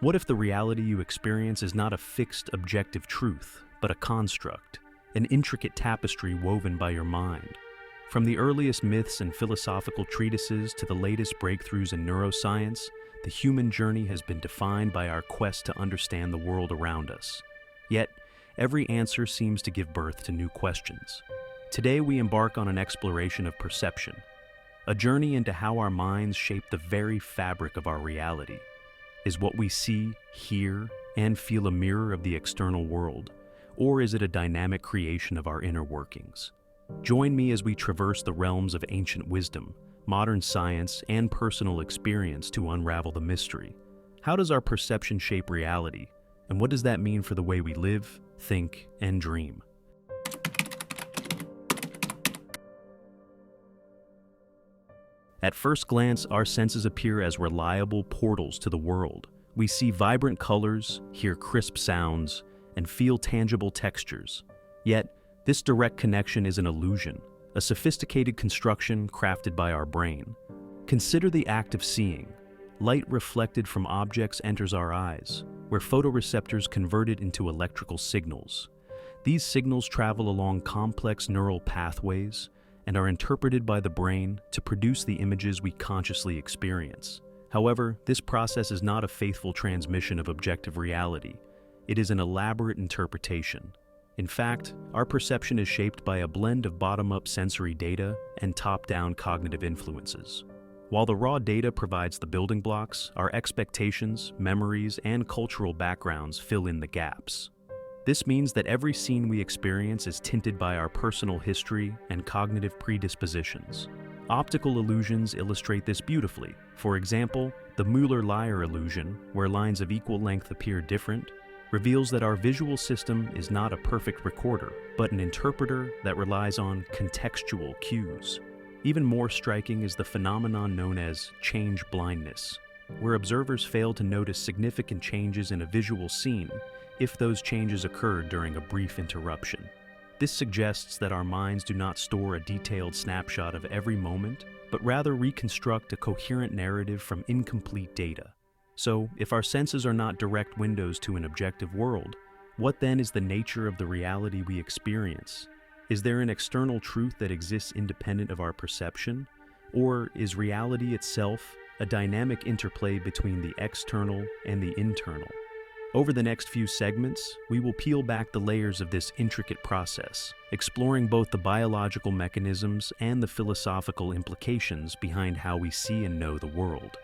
What if the reality you experience is not a fixed objective truth, but a construct, an intricate tapestry woven by your mind? From the earliest myths and philosophical treatises to the latest breakthroughs in neuroscience, the human journey has been defined by our quest to understand the world around us. Yet, every answer seems to give birth to new questions. Today we embark on an exploration of perception, a journey into how our minds shape the very fabric of our reality. Is what we see, hear, and feel a mirror of the external world, or is it a dynamic creation of our inner workings? Join me as we traverse the realms of ancient wisdom, modern science, and personal experience to unravel the mystery. How does our perception shape reality, and what does that mean for the way we live, think, and dream? At first glance, our senses appear as reliable portals to the world. We see vibrant colors, hear crisp sounds, and feel tangible textures. Yet, this direct connection is an illusion, a sophisticated construction crafted by our brain. Consider the act of seeing. Light reflected from objects enters our eyes, where photoreceptors convert it into electrical signals. These signals travel along complex neural pathways and are interpreted by the brain to produce the images we consciously experience. However, this process is not a faithful transmission of objective reality. It is an elaborate interpretation. In fact, our perception is shaped by a blend of bottom-up sensory data and top-down cognitive influences. While the raw data provides the building blocks, our expectations, memories, and cultural backgrounds fill in the gaps. This means that every scene we experience is tinted by our personal history and cognitive predispositions. Optical illusions illustrate this beautifully. For example, the Mueller-Lyer illusion, where lines of equal length appear different, reveals that our visual system is not a perfect recorder, but an interpreter that relies on contextual cues. Even more striking is the phenomenon known as change blindness, where observers fail to notice significant changes in a visual scene if those changes occurred during a brief interruption. This suggests that our minds do not store a detailed snapshot of every moment, but rather reconstruct a coherent narrative from incomplete data. So, if our senses are not direct windows to an objective world, what then is the nature of the reality we experience? Is there an external truth that exists independent of our perception? Or is reality itself a dynamic interplay between the external and the internal? Over the next few segments, we will peel back the layers of this intricate process, exploring both the biological mechanisms and the philosophical implications behind how we see and know the world.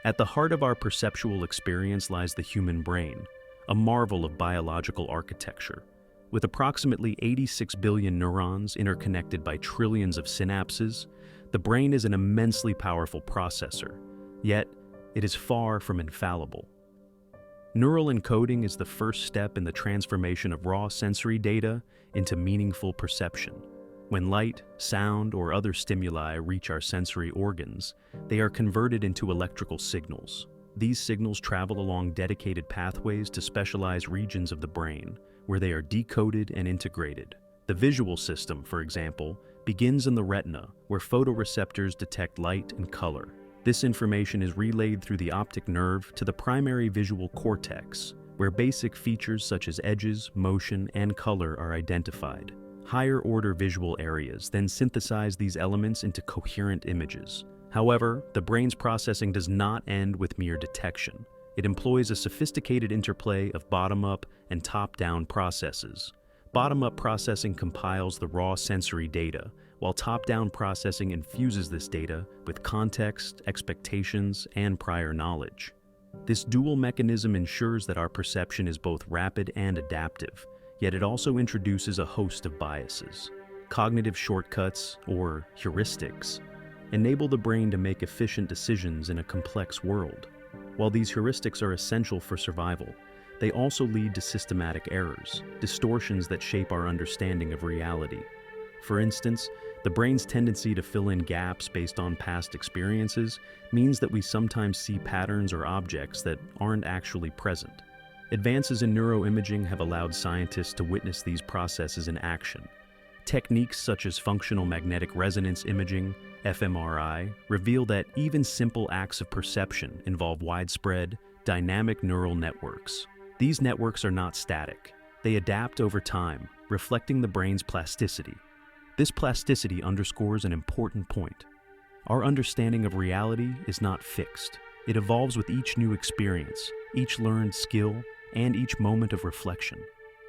At the heart of our perceptual experience lies the human brain, a marvel of biological architecture. With approximately 86 billion neurons interconnected by trillions of synapses, the brain is an immensely powerful processor, yet it is far from infallible. Neural encoding is the first step in the transformation of raw sensory data into meaningful perception. When light, sound, or other stimuli reach our sensory organs, they are converted into electrical signals. These signals travel along dedicated pathways to specialized regions of the brain, where they are decoded and integrated. The visual system, for example, begins in the retina, where photoreceptors detect light and color. This information is relayed through the optic nerve to the primary visual cortex, where basic features such as edges, motion, and color are identified. Higher-order visual areas then synthesize these elements into coherent images. However, the brain's processing does not end with mere detection. It employs a sophisticated interplay of bottom-up and top-down processes. Bottom-up processing compiles the raw sensory data, while top-down processing infuses this data with context, expectations, and prior knowledge. This dual mechanism ensures that our perception is both rapid and adaptive, yet it also introduces a host of biases. Cognitive shortcuts, or heuristics, enable the brain to make efficient decisions in a complex world. While these heuristics are essential for survival, they also lead to systematic errors, distortions that shape our understanding of reality. For instance, the brain's tendency to fill in gaps based on past experiences means that we sometimes see patterns or objects that aren't actually present. Advances in neuroimaging have allowed scientists to witness these processes in action. Techniques such as functional magnetic resonance imaging, fMRI, reveal that even simple acts of perception involve widespread, dynamic neural networks. These networks are not static. They adapt over time, reflecting the brain's plasticity. This plasticity underscores an important point. Our understanding of reality is not fixed. It evolves with each new experience, each learned skill, and each moment of reflection.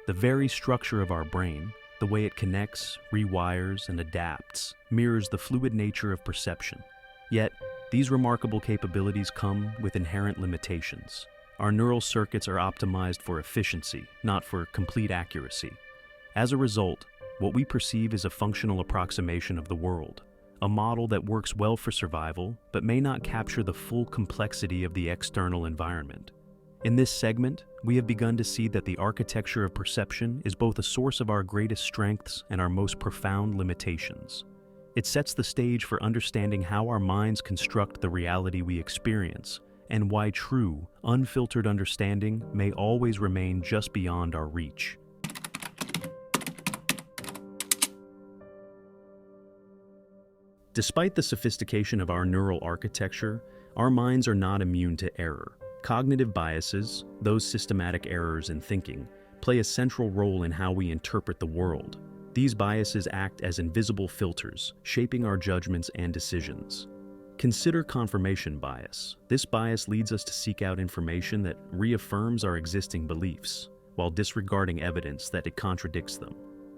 The very structure of our brain, the way it connects, rewires, and adapts, mirrors the fluid nature of perception. Yet, these remarkable capabilities come with inherent limitations. Our neural circuits are optimized for efficiency, not for complete accuracy. As a result, what we perceive is a functional approximation of the world, a model that works well for survival, but may not capture the full complexity of the external environment. In this segment, we have begun to see that the architecture of perception is both a source of our greatest strengths and our most profound limitations. It sets the stage for understanding how our minds construct the reality we experience, and why true, unfiltered understanding may always remain just beyond our reach. Despite the sophistication of our neural architecture, our minds are not immune to error. Cognitive biases, those systematic errors in thinking, play a central role in how we interpret the world. These biases act as invisible filters, shaping our judgments and decisions. Consider confirmation bias. This bias leads us to seek out information that reaffirms our existing beliefs, while disregarding evidence that it contradicts them.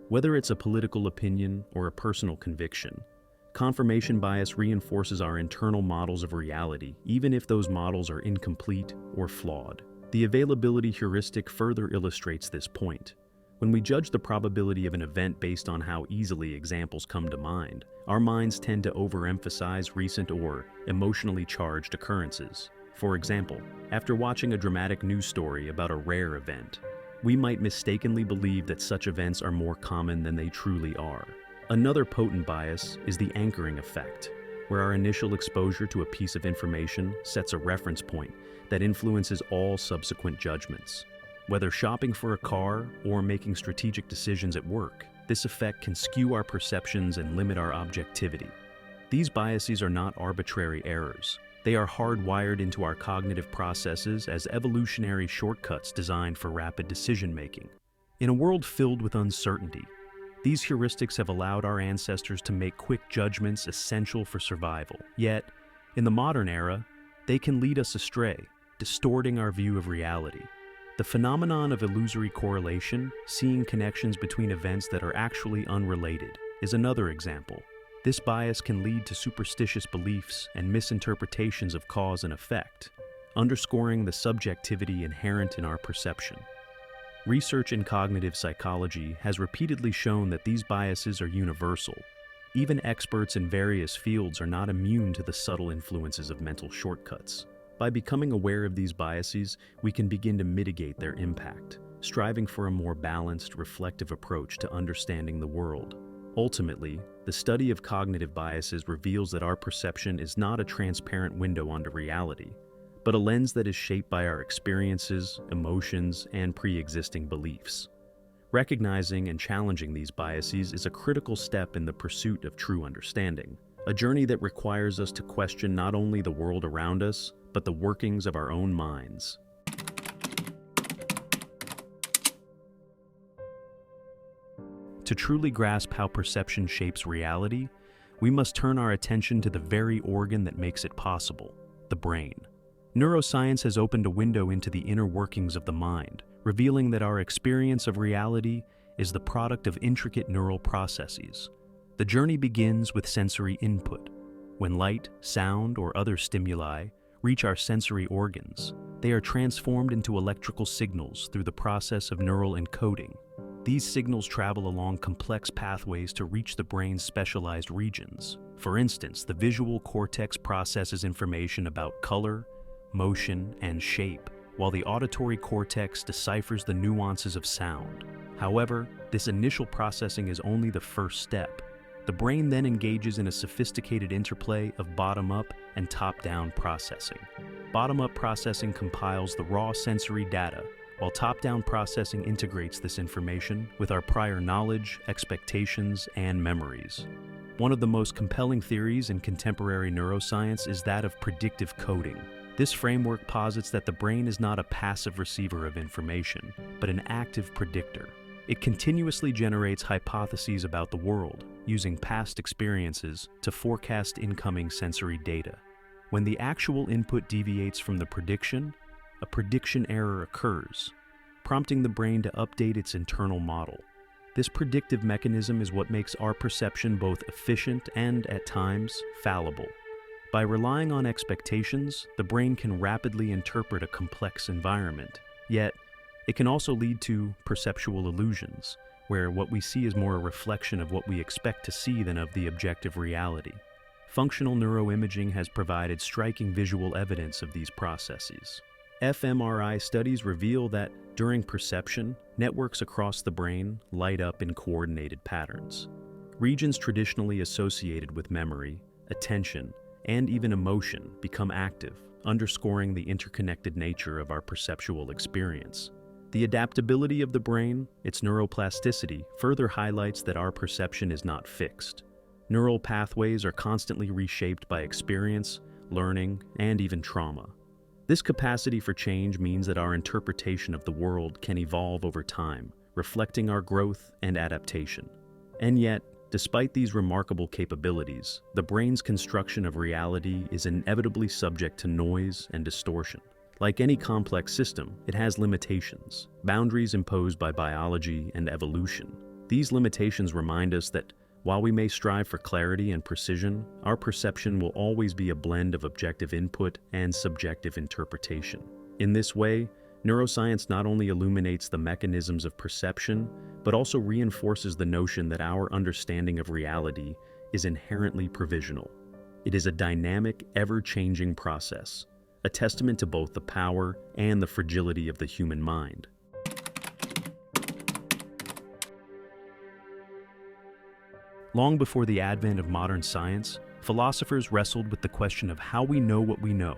Whether it's a political opinion or a personal conviction, confirmation bias reinforces our internal models of reality, even if those models are incomplete or flawed. The availability heuristic further illustrates this point. When we judge the probability of an event based on how easily examples come to mind, our minds tend to overemphasize recent or emotionally charged occurrences. For example, after watching a dramatic news story about a rare event, we might mistakenly believe that such events are more common than they truly are. Another potent bias is the anchoring effect, where our initial exposure to a piece of information sets a reference point that influences all subsequent judgments. Whether shopping for a car or making strategic decisions at work, this effect can skew our perceptions and limit our objectivity. These biases are not arbitrary errors. They are hardwired into our cognitive processes as evolutionary shortcuts designed for rapid decision-making. In a world filled with uncertainty, these heuristics have allowed our ancestors to make quick judgments essential for survival. Yet, in the modern era, they can lead us astray, distorting our view of reality. The phenomenon of illusory correlation, seeing connections between events that are actually unrelated, is another example. This bias can lead to superstitious beliefs and misinterpretations of cause and effect, underscoring the subjectivity inherent in our perception. Research in cognitive psychology has repeatedly shown that these biases are universal. Even experts in various fields are not immune to the subtle influences of mental shortcuts. By becoming aware of these biases, we can begin to mitigate their impact, striving for a more balanced, reflective approach to understanding the world. Ultimately, the study of cognitive biases reveals that our perception is not a transparent window onto reality, but a lens that is shaped by our experiences, emotions, and pre-existing beliefs. Recognizing and challenging these biases is a critical step in the pursuit of true understanding, a journey that requires us to question not only the world around us, but the workings of our own minds. To truly grasp how perception shapes reality, we must turn our attention to the very organ that makes it possible, the brain. Neuroscience has opened a window into the inner workings of the mind, revealing that our experience of reality is the product of intricate neural processes. The journey begins with sensory input. When light, sound, or other stimuli reach our sensory organs, they are transformed into electrical signals through the process of neural encoding. These signals travel along complex pathways to reach the brain's specialized regions. For instance, the visual cortex processes information about color, motion, and shape, while the auditory cortex deciphers the nuances of sound. However, this initial processing is only the first step. The brain then engages in a sophisticated interplay of bottom-up and top-down processing. Bottom-up processing compiles the raw sensory data, while top-down processing integrates this information with our prior knowledge, expectations, and memories. One of the most compelling theories in contemporary neuroscience is that of predictive coding. This framework posits that the brain is not a passive receiver of information, but an active predictor. It continuously generates hypotheses about the world, using past experiences to forecast incoming sensory data. When the actual input deviates from the prediction, a prediction error occurs, prompting the brain to update its internal model. This predictive mechanism is what makes our perception both efficient and, at times, fallible. By relying on expectations, the brain can rapidly interpret a complex environment. Yet, it can also lead to perceptual illusions, where what we see is more a reflection of what we expect to see than of the objective reality. Functional neuroimaging has provided striking visual evidence of these processes. fMRI studies reveal that, during perception, networks across the brain light up in coordinated patterns. Regions traditionally associated with memory, attention, and even emotion become active, underscoring the interconnected nature of our perceptual experience. The adaptability of the brain, its neuroplasticity, further highlights that our perception is not fixed. Neural pathways are constantly reshaped by experience, learning, and even trauma. This capacity for change means that our interpretation of the world can evolve over time, reflecting our growth and adaptation. And yet, despite these remarkable capabilities, the brain's construction of reality is inevitably subject to noise and distortion. Like any complex system, it has limitations, boundaries imposed by biology and evolution. These limitations remind us that while we may strive for clarity and precision, our perception will always be a blend of objective input and subjective interpretation. In this way, neuroscience not only illuminates the mechanisms of perception, but also reinforces the notion that our understanding of reality is inherently provisional. It is a dynamic, ever-changing process, a testament to both the power and the fragility of the human mind. Long before the advent of modern science, philosophers wrestled with the question of how we know what we know.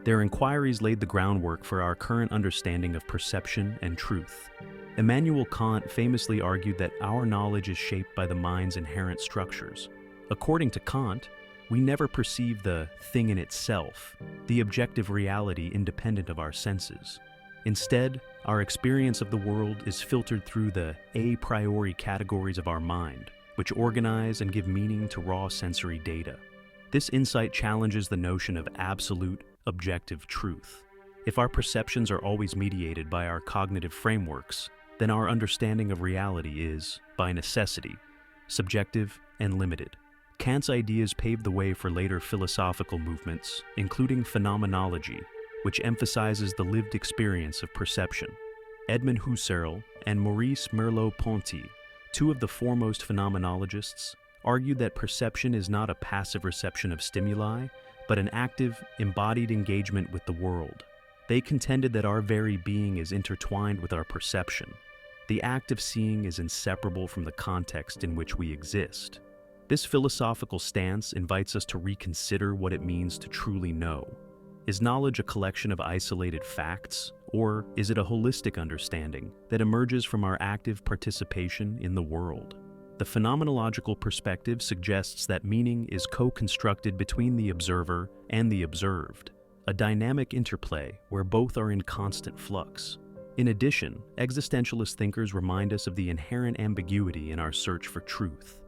Their inquiries laid the groundwork for our current understanding of perception and truth. Immanuel Kant famously argued that our knowledge is shaped by the mind's inherent structures. According to Kant, we never perceive the thing in itself, the objective reality independent of our senses. Instead, our experience of the world is filtered through the a priori categories of our mind, which organize and give meaning to raw sensory data. This insight challenges the notion of absolute, objective truth. If our perceptions are always mediated by our cognitive frameworks, then our understanding of reality is, by necessity, subjective and limited. Kant's ideas paved the way for later philosophical movements, including phenomenology, which emphasizes the lived experience of perception. Edmund Husserl and Maurice Merleau-Ponty, two of the foremost phenomenologists, argued that perception is not a passive reception of stimuli, but an active, embodied engagement with the world. They contended that our very being is intertwined with our perception. The act of seeing is inseparable from the context in which we exist. This philosophical stance invites us to reconsider what it means to truly know. Is knowledge a collection of isolated facts, or is it a holistic understanding that emerges from our active participation in the world? The phenomenological perspective suggests that meaning is co-constructed between the observer and the observed, a dynamic interplay where both are in constant flux. In addition, existentialist thinkers remind us of the inherent ambiguity in our search for truth.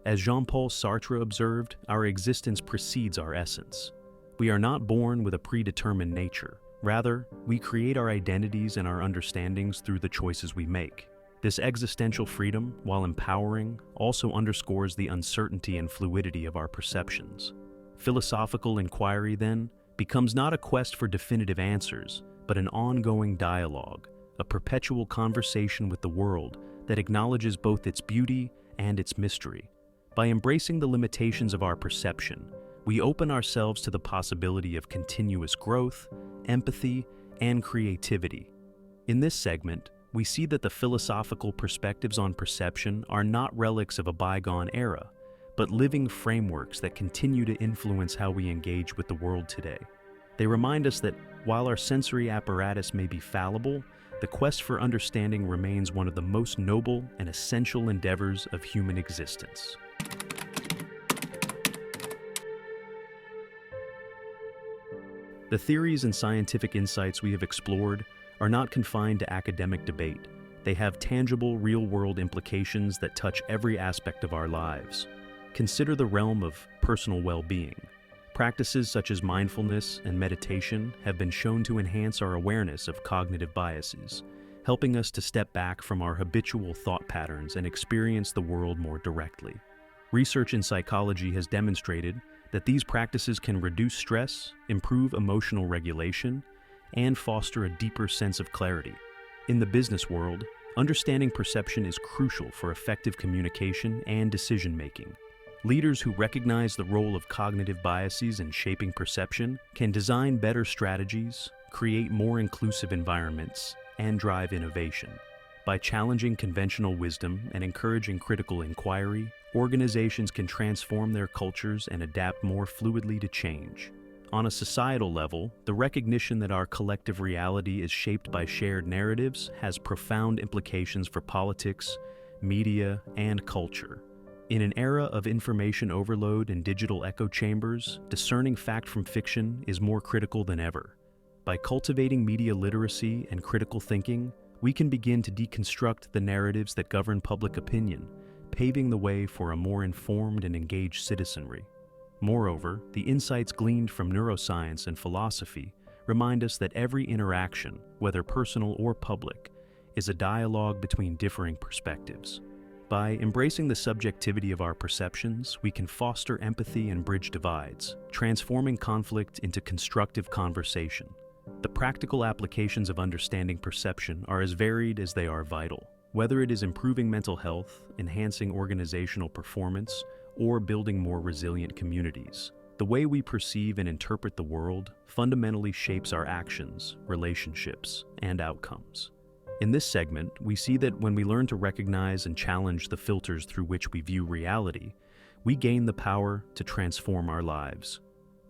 As Jean-Paul Sartre observed, our existence precedes our essence. We are not born with a predetermined nature. Rather, we create our identities and our understandings through the choices we make. This existential freedom, while empowering, also underscores the uncertainty and fluidity of our perceptions. Philosophical inquiry, then, becomes not a quest for definitive answers, but an ongoing dialogue, a perpetual conversation with the world that acknowledges both its beauty and its mystery. By embracing the limitations of our perception, we open ourselves to the possibility of continuous growth, empathy, and creativity. In this segment, we see that the philosophical perspectives on perception are not relics of a bygone era, but living frameworks that continue to influence how we engage with the world today. They remind us that while our sensory apparatus may be fallible, the quest for understanding remains one of the most noble and essential endeavors of human existence. The theories and scientific insights we have explored are not confined to academic debate. They have tangible, real-world implications that touch every aspect of our lives. Consider the realm of personal well-being. Practices such as mindfulness and meditation have been shown to enhance our awareness of cognitive biases, helping us to step back from our habitual thought patterns and experience the world more directly. Research in psychology has demonstrated that these practices can reduce stress, improve emotional regulation, and foster a deeper sense of clarity. In the business world, understanding perception is crucial for effective communication and decision-making. Leaders who recognize the role of cognitive biases in shaping perception can design better strategies, create more inclusive environments, and drive innovation. By challenging conventional wisdom and encouraging critical inquiry, organizations can transform their cultures and adapt more fluidly to change. On a societal level, the recognition that our collective reality is shaped by shared narratives has profound implications for politics, media, and culture. In an era of information overload and digital echo chambers, discerning fact from fiction is more critical than ever. By cultivating media literacy and critical thinking, we can begin to deconstruct the narratives that govern public opinion, paving the way for a more informed and engaged citizenry. Moreover, the insights gleaned from neuroscience and philosophy remind us that every interaction, whether personal or public, is a dialogue between differing perspectives. By embracing the subjectivity of our perceptions, we can foster empathy and bridge divides, transforming conflict into constructive conversation. The practical applications of understanding perception are as varied as they are vital. Whether it is improving mental health, enhancing organizational performance, or building more resilient communities, the way we perceive and interpret the world fundamentally shapes our actions, relationships, and outcomes. In this segment, we see that when we learn to recognize and challenge the filters through which we view reality, we gain the power to transform our lives.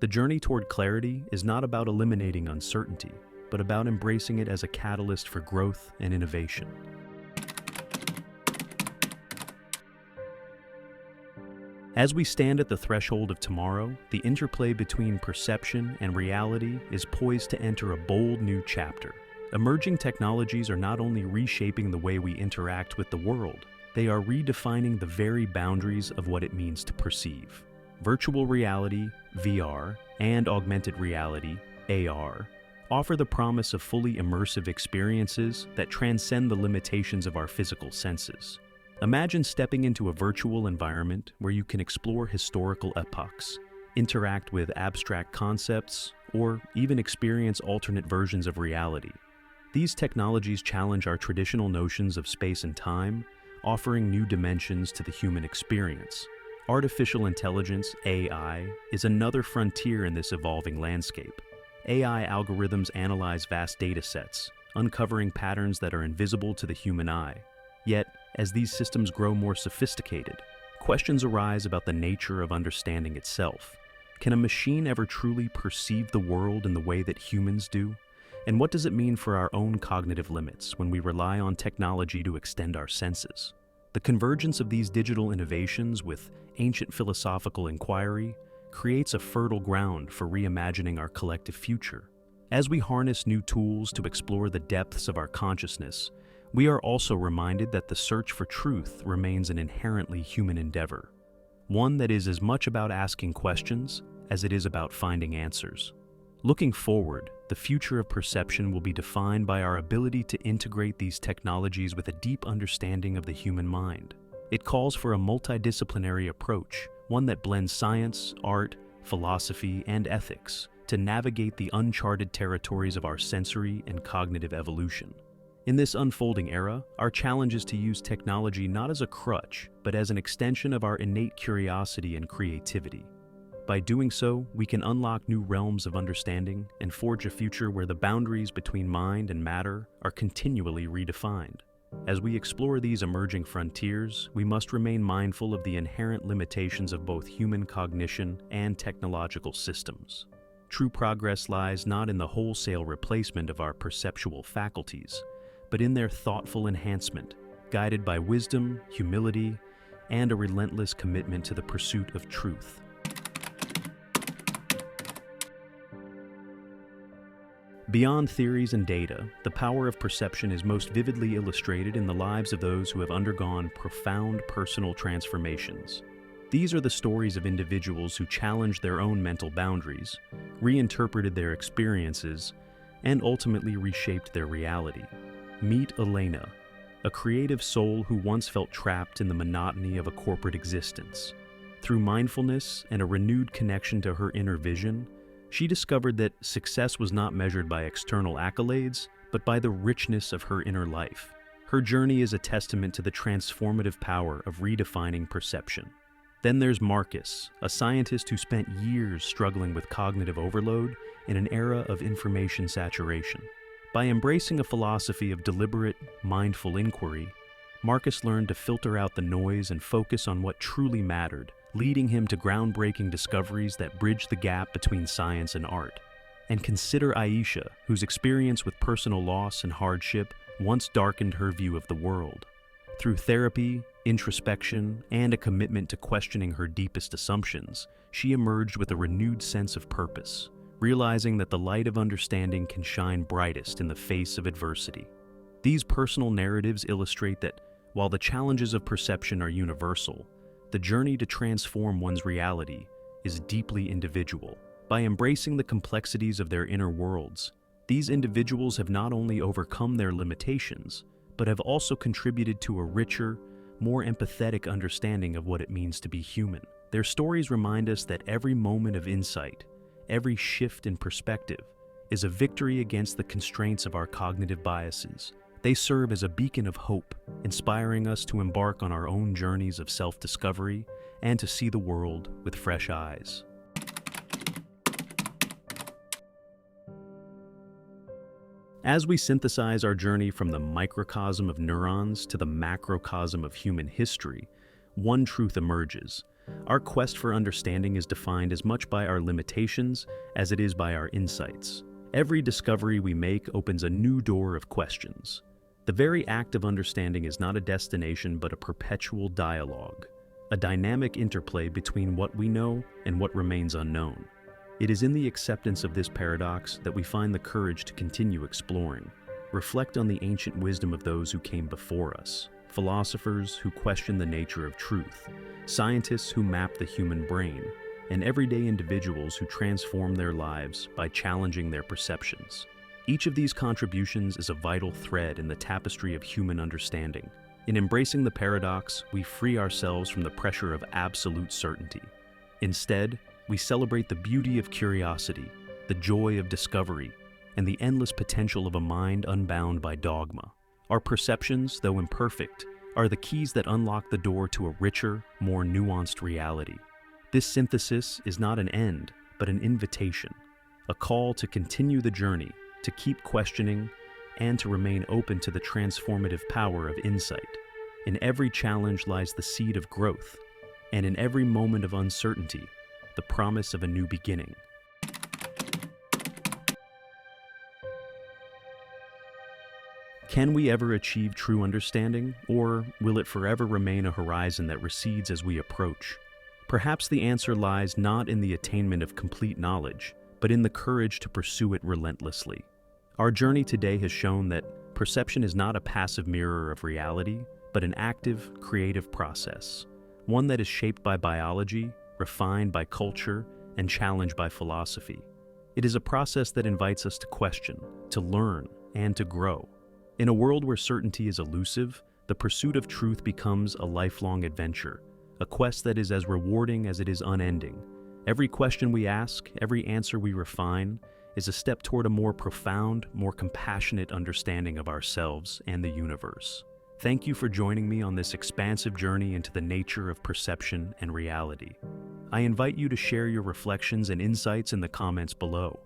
The journey toward clarity is not about eliminating uncertainty, but about embracing it as a catalyst for growth and innovation. As we stand at the threshold of tomorrow, the interplay between perception and reality is poised to enter a bold new chapter. Emerging technologies are not only reshaping the way we interact with the world, they are redefining the very boundaries of what it means to perceive. Virtual reality, VR, and augmented reality, AR, offer the promise of fully immersive experiences that transcend the limitations of our physical senses. Imagine stepping into a virtual environment where you can explore historical epochs, interact with abstract concepts, or even experience alternate versions of reality. These technologies challenge our traditional notions of space and time, offering new dimensions to the human experience. Artificial intelligence, AI, is another frontier in this evolving landscape. AI algorithms analyze vast data sets, uncovering patterns that are invisible to the human eye. Yet, as these systems grow more sophisticated, questions arise about the nature of understanding itself. Can a machine ever truly perceive the world in the way that humans do? And what does it mean for our own cognitive limits when we rely on technology to extend our senses? The convergence of these digital innovations with ancient philosophical inquiry creates a fertile ground for reimagining our collective future. As we harness new tools to explore the depths of our consciousness, we are also reminded that the search for truth remains an inherently human endeavor, one that is as much about asking questions as it is about finding answers. Looking forward, the future of perception will be defined by our ability to integrate these technologies with a deep understanding of the human mind. It calls for a multidisciplinary approach, one that blends science, art, philosophy, and ethics to navigate the uncharted territories of our sensory and cognitive evolution. In this unfolding era, our challenge is to use technology not as a crutch, but as an extension of our innate curiosity and creativity. By doing so, we can unlock new realms of understanding and forge a future where the boundaries between mind and matter are continually redefined. As we explore these emerging frontiers, we must remain mindful of the inherent limitations of both human cognition and technological systems. True progress lies not in the wholesale replacement of our perceptual faculties, but in their thoughtful enhancement, guided by wisdom, humility, and a relentless commitment to the pursuit of truth. Beyond theories and data, the power of perception is most vividly illustrated in the lives of those who have undergone profound personal transformations. These are the stories of individuals who challenged their own mental boundaries, reinterpreted their experiences, and ultimately reshaped their reality. Meet Elena, a creative soul who once felt trapped in the monotony of a corporate existence. Through mindfulness and a renewed connection to her inner vision, she discovered that success was not measured by external accolades, but by the richness of her inner life. Her journey is a testament to the transformative power of redefining perception. Then there's Marcus, a scientist who spent years struggling with cognitive overload in an era of information saturation. By embracing a philosophy of deliberate, mindful inquiry, Marcus learned to filter out the noise and focus on what truly mattered, leading him to groundbreaking discoveries that bridge the gap between science and art. And consider Aisha, whose experience with personal loss and hardship once darkened her view of the world. Through therapy, introspection, and a commitment to questioning her deepest assumptions, she emerged with a renewed sense of purpose, realizing that the light of understanding can shine brightest in the face of adversity. These personal narratives illustrate that, while the challenges of perception are universal, the journey to transform one's reality is deeply individual. By embracing the complexities of their inner worlds, these individuals have not only overcome their limitations, but have also contributed to a richer, more empathetic understanding of what it means to be human. Their stories remind us that every moment of insight, every shift in perspective, is a victory against the constraints of our cognitive biases. They serve as a beacon of hope, inspiring us to embark on our own journeys of self-discovery and to see the world with fresh eyes. As we synthesize our journey from the microcosm of neurons to the macrocosm of human history, one truth emerges. Our quest for understanding is defined as much by our limitations as it is by our insights. Every discovery we make opens a new door of questions. The very act of understanding is not a destination but a perpetual dialogue, a dynamic interplay between what we know and what remains unknown. It is in the acceptance of this paradox that we find the courage to continue exploring. Reflect on the ancient wisdom of those who came before us, philosophers who questioned the nature of truth, scientists who mapped the human brain, and everyday individuals who transform their lives by challenging their perceptions. Each of these contributions is a vital thread in the tapestry of human understanding. In embracing the paradox, we free ourselves from the pressure of absolute certainty. Instead, we celebrate the beauty of curiosity, the joy of discovery, and the endless potential of a mind unbound by dogma. Our perceptions, though imperfect, are the keys that unlock the door to a richer, more nuanced reality. This synthesis is not an end, but an invitation, a call to continue the journey, to keep questioning, and to remain open to the transformative power of insight. In every challenge lies the seed of growth, and in every moment of uncertainty, the promise of a new beginning. Can we ever achieve true understanding, or will it forever remain a horizon that recedes as we approach? Perhaps the answer lies not in the attainment of complete knowledge, but in the courage to pursue it relentlessly. Our journey today has shown that perception is not a passive mirror of reality, but an active, creative process, one that is shaped by biology, refined by culture, and challenged by philosophy. It is a process that invites us to question, to learn, and to grow. In a world where certainty is elusive, the pursuit of truth becomes a lifelong adventure, a quest that is as rewarding as it is unending. Every question we ask, every answer we refine, is a step toward a more profound, more compassionate understanding of ourselves and the universe. Thank you for joining me on this expansive journey into the nature of perception and reality. I invite you to share your reflections and insights in the comments below.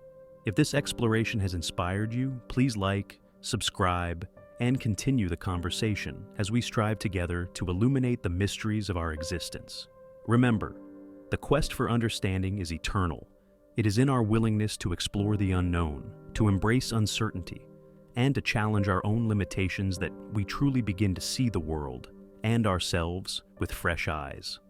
If this exploration has inspired you, please like, subscribe, and continue the conversation as we strive together to illuminate the mysteries of our existence. Remember, the quest for understanding is eternal. It is in our willingness to explore the unknown, to embrace uncertainty, and to challenge our own limitations that we truly begin to see the world and ourselves with fresh eyes.